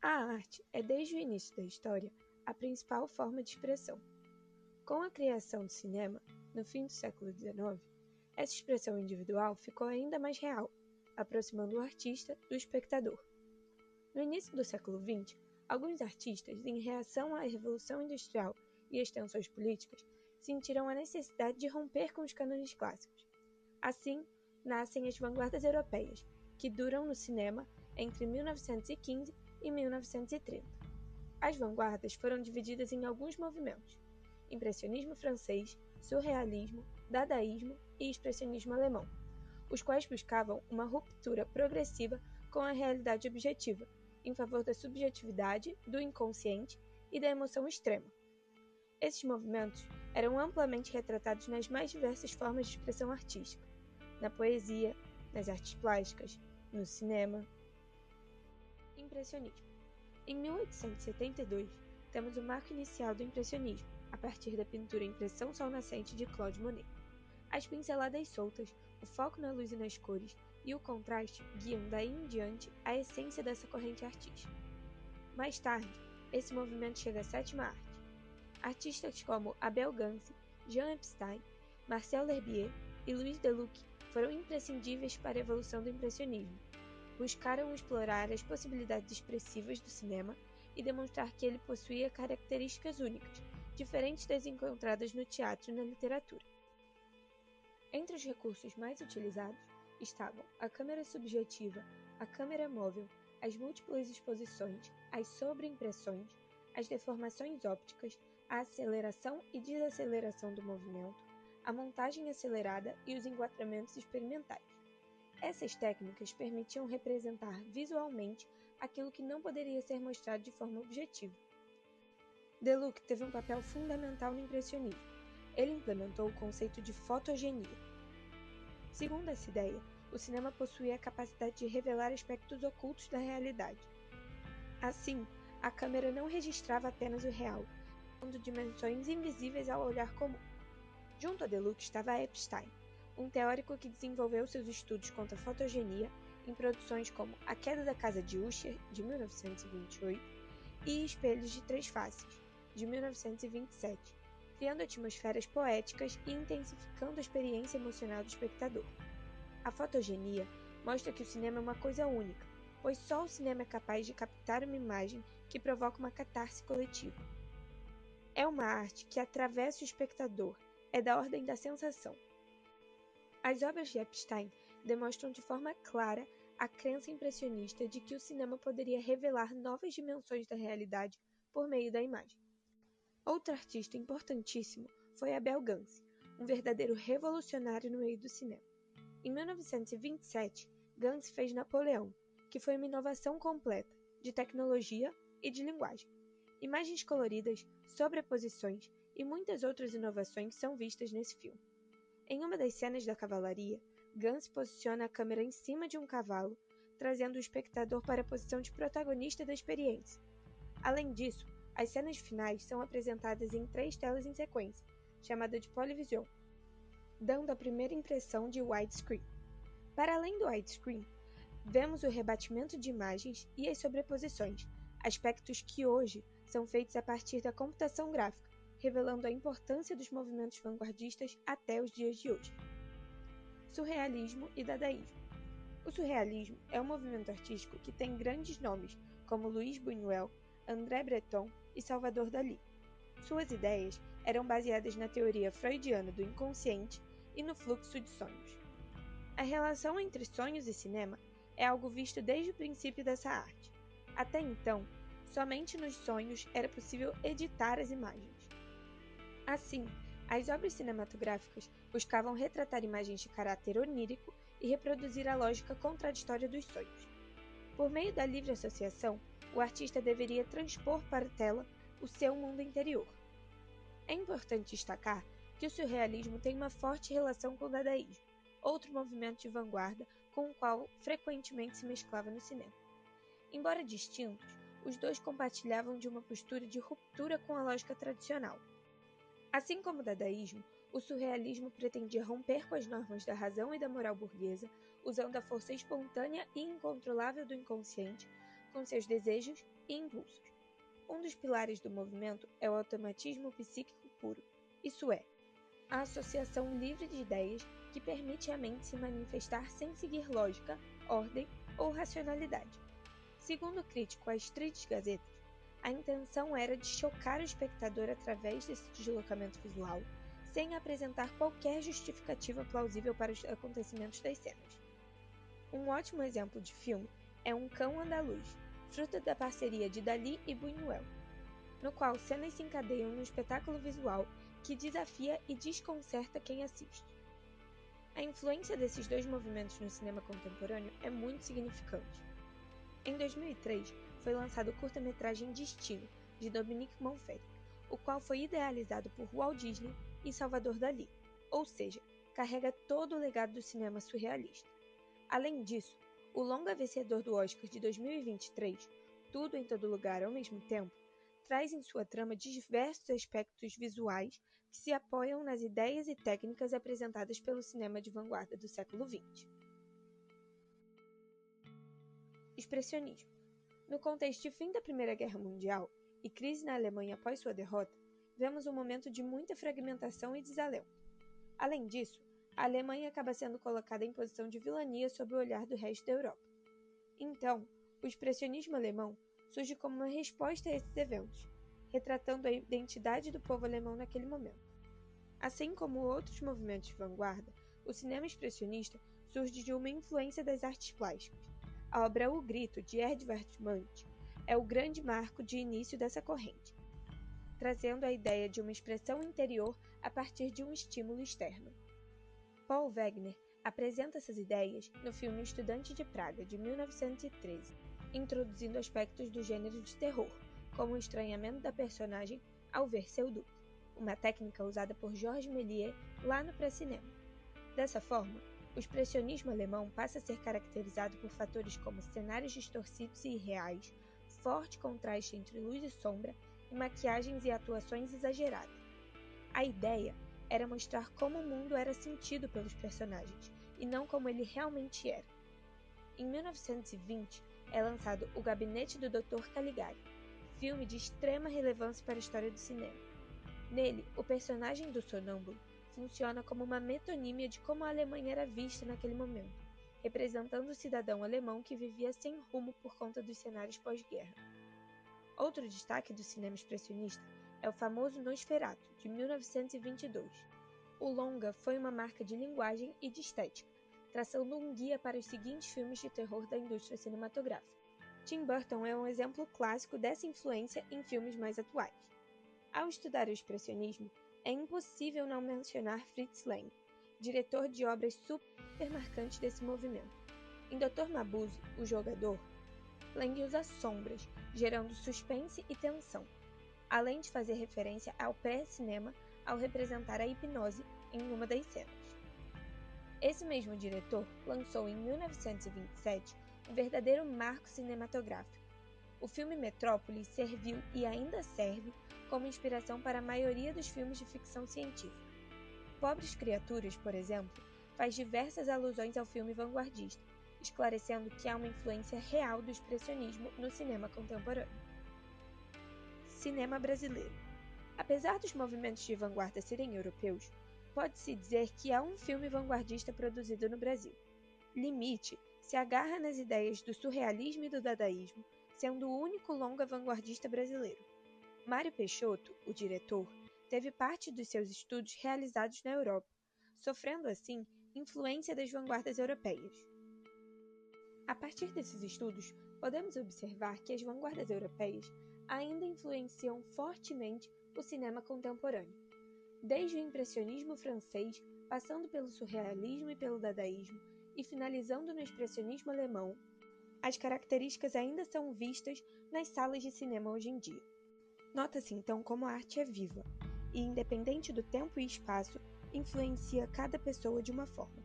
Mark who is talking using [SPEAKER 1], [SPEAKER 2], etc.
[SPEAKER 1] A arte é, desde o início da história, a principal forma de expressão. Com a criação do cinema, no fim do século XIX, essa expressão individual ficou ainda mais real, aproximando o artista do espectador. No início do século XX, alguns artistas, em reação à Revolução Industrial e às tensões políticas, sentiram a necessidade de romper com os cânones clássicos. Assim, nascem as vanguardas europeias, que duram no cinema entre 1915 e 1930. As vanguardas foram divididas em alguns movimentos: impressionismo francês, surrealismo, dadaísmo e expressionismo alemão, os quais buscavam uma ruptura progressiva com a realidade objetiva, em favor da subjetividade, do inconsciente e da emoção extrema. Esses movimentos eram amplamente retratados nas mais diversas formas de expressão artística, na poesia, nas artes plásticas, no cinema. Impressionismo. Em 1872, temos o marco inicial do impressionismo, a partir da pintura Impressão Sol Nascente de Claude Monet. As pinceladas soltas, o foco na luz e nas cores e o contraste guiam daí em diante a essência dessa corrente artística. Mais tarde, esse movimento chega à sétima arte. Artistas como Abel Gance, Jean Epstein, Marcel L'Herbier e Louis Deluc foram imprescindíveis para a evolução do impressionismo. Buscaram explorar as possibilidades expressivas do cinema e demonstrar que ele possuía características únicas, diferentes das encontradas no teatro e na literatura. Entre os recursos mais utilizados estavam a câmera subjetiva, a câmera móvel, as múltiplas exposições, as sobreimpressões, as deformações ópticas, a aceleração e desaceleração do movimento, a montagem acelerada e os enquadramentos experimentais. Essas técnicas permitiam representar visualmente aquilo que não poderia ser mostrado de forma objetiva. Deluc teve um papel fundamental no impressionismo. Ele implementou o conceito de fotogenia. Segundo essa ideia, o cinema possuía a capacidade de revelar aspectos ocultos da realidade. Assim, a câmera não registrava apenas o real, dando dimensões invisíveis ao olhar comum. Junto a Deluc estava Epstein, um teórico que desenvolveu seus estudos contra a fotogenia em produções como A Queda da Casa de Usher, de 1928, e Espelhos de Três Faces, de 1927, criando atmosferas poéticas e intensificando a experiência emocional do espectador. A fotogenia mostra que o cinema é uma coisa única, pois só o cinema é capaz de captar uma imagem que provoca uma catarse coletiva. É uma arte que atravessa o espectador, é da ordem da sensação. As obras de Epstein demonstram de forma clara a crença impressionista de que o cinema poderia revelar novas dimensões da realidade por meio da imagem. Outro artista importantíssimo foi Abel Gance, um verdadeiro revolucionário no meio do cinema. Em 1927, Gance fez Napoleão, que foi uma inovação completa, de tecnologia e de linguagem. Imagens coloridas, sobreposições e muitas outras inovações são vistas nesse filme. Em uma das cenas da cavalaria, Gance posiciona a câmera em cima de um cavalo, trazendo o espectador para a posição de protagonista da experiência. Além disso, as cenas finais são apresentadas em 3 telas em sequência, chamada de Polyvision, dando a primeira impressão de widescreen. Para além do widescreen, vemos o rebatimento de imagens e as sobreposições, aspectos que hoje são feitos a partir da computação gráfica, revelando a importância dos movimentos vanguardistas até os dias de hoje. Surrealismo e dadaísmo. O surrealismo é um movimento artístico que tem grandes nomes como Luiz Buñuel, André Breton e Salvador Dalí. Suas ideias eram baseadas na teoria freudiana do inconsciente e no fluxo de sonhos. A relação entre sonhos e cinema é algo visto desde o princípio dessa arte. Até então, somente nos sonhos era possível editar as imagens. Assim, as obras cinematográficas buscavam retratar imagens de caráter onírico e reproduzir a lógica contraditória dos sonhos. Por meio da livre associação, o artista deveria transpor para a tela o seu mundo interior. É importante destacar que o surrealismo tem uma forte relação com o dadaísmo, outro movimento de vanguarda com o qual frequentemente se mesclava no cinema. Embora distintos, os dois compartilhavam de uma postura de ruptura com a lógica tradicional. Assim como o dadaísmo, o surrealismo pretendia romper com as normas da razão e da moral burguesa, usando a força espontânea e incontrolável do inconsciente com seus desejos e impulsos. Um dos pilares do movimento é o automatismo psíquico puro, isso é, a associação livre de ideias que permite à mente se manifestar sem seguir lógica, ordem ou racionalidade. Segundo o crítico A Street Gazette, a intenção era de chocar o espectador através desse deslocamento visual, sem apresentar qualquer justificativa plausível para os acontecimentos das cenas. Um ótimo exemplo de filme é Um Cão Andaluz, fruto da parceria de Dalí e Buñuel, no qual cenas se encadeiam num espetáculo visual que desafia e desconcerta quem assiste. A influência desses dois movimentos no cinema contemporâneo é muito significante. Em 2003, foi lançado o curta-metragem Destino, de Dominique Monfort, o qual foi idealizado por Walt Disney e Salvador Dalí, ou seja, carrega todo o legado do cinema surrealista. Além disso, o longa vencedor do Oscar de 2023, Tudo em Todo Lugar ao Mesmo Tempo, traz em sua trama diversos aspectos visuais que se apoiam nas ideias e técnicas apresentadas pelo cinema de vanguarda do século XX. Expressionismo. No contexto de fim da Primeira Guerra Mundial e crise na Alemanha após sua derrota, vemos um momento de muita fragmentação e desalento. Além disso, a Alemanha acaba sendo colocada em posição de vilania sob o olhar do resto da Europa. Então, o expressionismo alemão surge como uma resposta a esses eventos, retratando a identidade do povo alemão naquele momento. Assim como outros movimentos de vanguarda, o cinema expressionista surge de uma influência das artes plásticas. A obra O Grito, de Edvard Munch, é o grande marco de início dessa corrente, trazendo a ideia de uma expressão interior a partir de um estímulo externo. Paul Wegener apresenta essas ideias no filme Estudante de Praga, de 1913, introduzindo aspectos do gênero de terror, como o estranhamento da personagem ao ver seu duplo, uma técnica usada por Georges Méliès lá no pré-cinema. Dessa forma, o expressionismo alemão passa a ser caracterizado por fatores como cenários distorcidos e irreais, forte contraste entre luz e sombra e maquiagens e atuações exageradas. A ideia era mostrar como o mundo era sentido pelos personagens, e não como ele realmente era. Em 1920, é lançado O Gabinete do Dr. Caligari, filme de extrema relevância para a história do cinema. Nele, o personagem do sonâmbulo funciona como uma metonímia de como a Alemanha era vista naquele momento, representando o cidadão alemão que vivia sem rumo por conta dos cenários pós-guerra. Outro destaque do cinema expressionista é o famoso Nosferatu, de 1922. O longa foi uma marca de linguagem e de estética, traçando um guia para os seguintes filmes de terror da indústria cinematográfica. Tim Burton é um exemplo clássico dessa influência em filmes mais atuais. Ao estudar o expressionismo, é impossível não mencionar Fritz Lang, diretor de obras super marcantes desse movimento. Em Dr. Mabuse, o jogador, Lang usa sombras, gerando suspense e tensão, além de fazer referência ao pré-cinema ao representar a hipnose em uma das cenas. Esse mesmo diretor lançou em 1927 um verdadeiro marco cinematográfico. O filme Metrópolis serviu e ainda serve como inspiração para a maioria dos filmes de ficção científica. Pobres Criaturas, por exemplo, faz diversas alusões ao filme vanguardista, esclarecendo que há uma influência real do expressionismo no cinema contemporâneo. Cinema brasileiro. Apesar dos movimentos de vanguarda serem europeus, pode-se dizer que há um filme vanguardista produzido no Brasil. Limite se agarra nas ideias do surrealismo e do dadaísmo, sendo o único longa vanguardista brasileiro. Mário Peixoto, o diretor, teve parte dos seus estudos realizados na Europa, sofrendo assim influência das vanguardas europeias. A partir desses estudos, podemos observar que as vanguardas europeias ainda influenciam fortemente o cinema contemporâneo. Desde o impressionismo francês, passando pelo surrealismo e pelo dadaísmo, e finalizando no expressionismo alemão, as características ainda são vistas nas salas de cinema hoje em dia. Nota-se então como a arte é viva, e independente do tempo e espaço, influencia cada pessoa de uma forma.